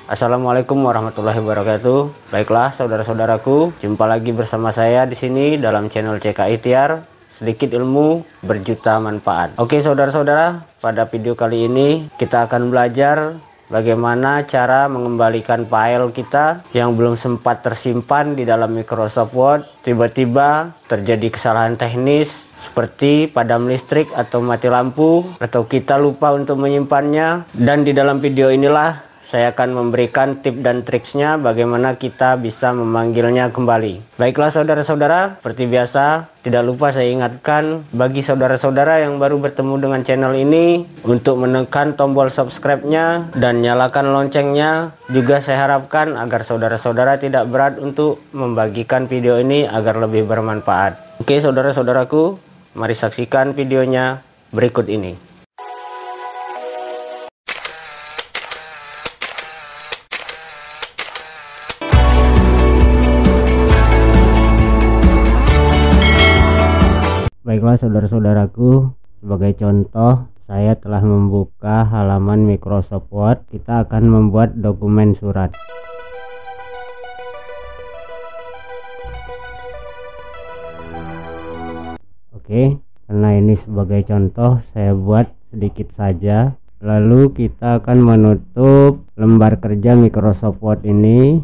Assalamualaikum warahmatullahi wabarakatuh. Baiklah saudara-saudaraku, jumpa lagi bersama saya di sini dalam channel CK Ikhtiar, sedikit ilmu berjuta manfaat. Oke saudara-saudara, pada video kali ini kita akan belajar bagaimana cara mengembalikan file kita yang belum sempat tersimpan di dalam Microsoft Word. Tiba-tiba terjadi kesalahan teknis seperti padam listrik atau mati lampu, atau kita lupa untuk menyimpannya. Dan di dalam video inilah saya akan memberikan tips dan triksnya bagaimana kita bisa memanggilnya kembali. Baiklah saudara-saudara, seperti biasa tidak lupa saya ingatkan bagi saudara-saudara yang baru bertemu dengan channel ini untuk menekan tombol subscribe-nya dan nyalakan loncengnya. Juga saya harapkan agar saudara-saudara tidak berat untuk membagikan video ini agar lebih bermanfaat. Oke saudara-saudaraku, mari saksikan videonya berikut ini. Baiklah saudara-saudaraku, sebagai contoh saya telah membuka halaman Microsoft Word. Kita akan membuat dokumen surat. Oke, karena ini sebagai contoh saya buat sedikit saja. Lalu kita akan menutup lembar kerja Microsoft Word ini,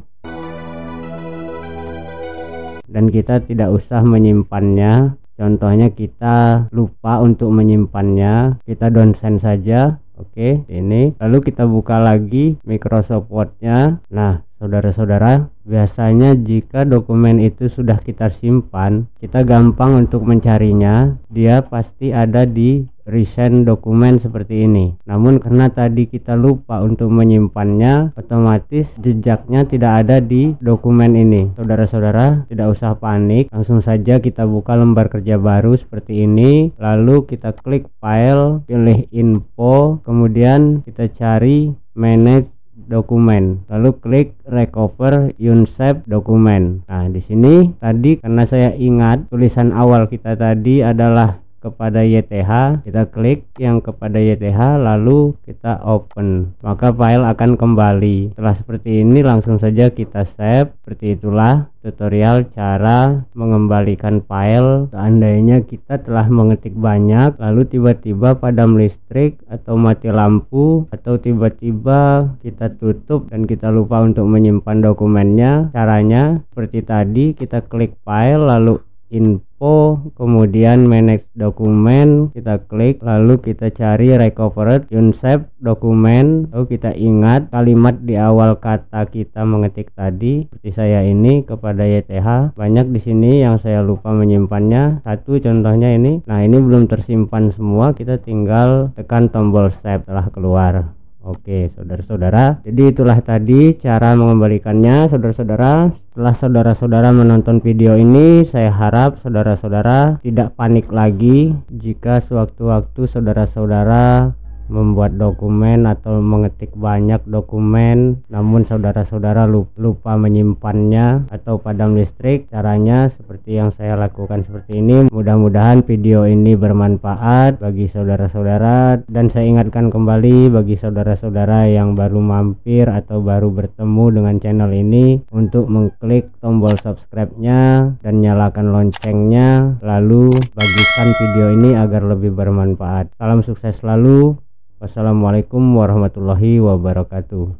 dan kita tidak usah menyimpannya. Contohnya kita lupa untuk menyimpannya, kita download saja. Oke, ini lalu kita buka lagi Microsoft Word-nya. Nah saudara-saudara, biasanya jika dokumen itu sudah kita simpan, kita gampang untuk mencarinya. Dia pasti ada di recent dokumen seperti ini. Namun karena tadi kita lupa untuk menyimpannya, otomatis jejaknya tidak ada di dokumen ini. Saudara-saudara tidak usah panik, langsung saja kita buka lembar kerja baru seperti ini. Lalu kita klik file, pilih info, kemudian kita cari manage dokumen, lalu klik recover unsaved dokumen. Nah di sini tadi karena saya ingat tulisan awal kita tadi adalah kepada YTH, kita klik yang kepada YTH lalu kita open, maka file akan kembali. Setelah seperti ini langsung saja kita save. Seperti itulah tutorial cara mengembalikan file seandainya kita telah mengetik banyak lalu tiba-tiba padam listrik atau mati lampu, atau tiba-tiba kita tutup dan kita lupa untuk menyimpan dokumennya. Caranya seperti tadi, kita klik file lalu info, kemudian manage dokumen, kita klik lalu kita cari recovered unsaved dokumen. Lalu kita ingat kalimat di awal kata kita mengetik tadi, seperti saya ini kepada YTH. Banyak di sini yang saya lupa menyimpannya. Satu contohnya ini. Nah ini belum tersimpan semua, kita tinggal tekan tombol save setelah keluar. Oke saudara-saudara, jadi itulah tadi cara mengembalikannya saudara-saudara. Setelah saudara-saudara menonton video ini, saya harap saudara-saudara tidak panik lagi jika sewaktu-waktu saudara-saudara membuat dokumen atau mengetik banyak dokumen namun saudara-saudara lupa menyimpannya atau padam listrik. Caranya seperti yang saya lakukan seperti ini. Mudah-mudahan video ini bermanfaat bagi saudara-saudara, dan saya ingatkan kembali bagi saudara-saudara yang baru mampir atau baru bertemu dengan channel ini untuk mengklik tombol subscribe-nya dan nyalakan loncengnya, lalu bagikan video ini agar lebih bermanfaat. Salam sukses selalu. Wassalamualaikum warahmatullahi wabarakatuh.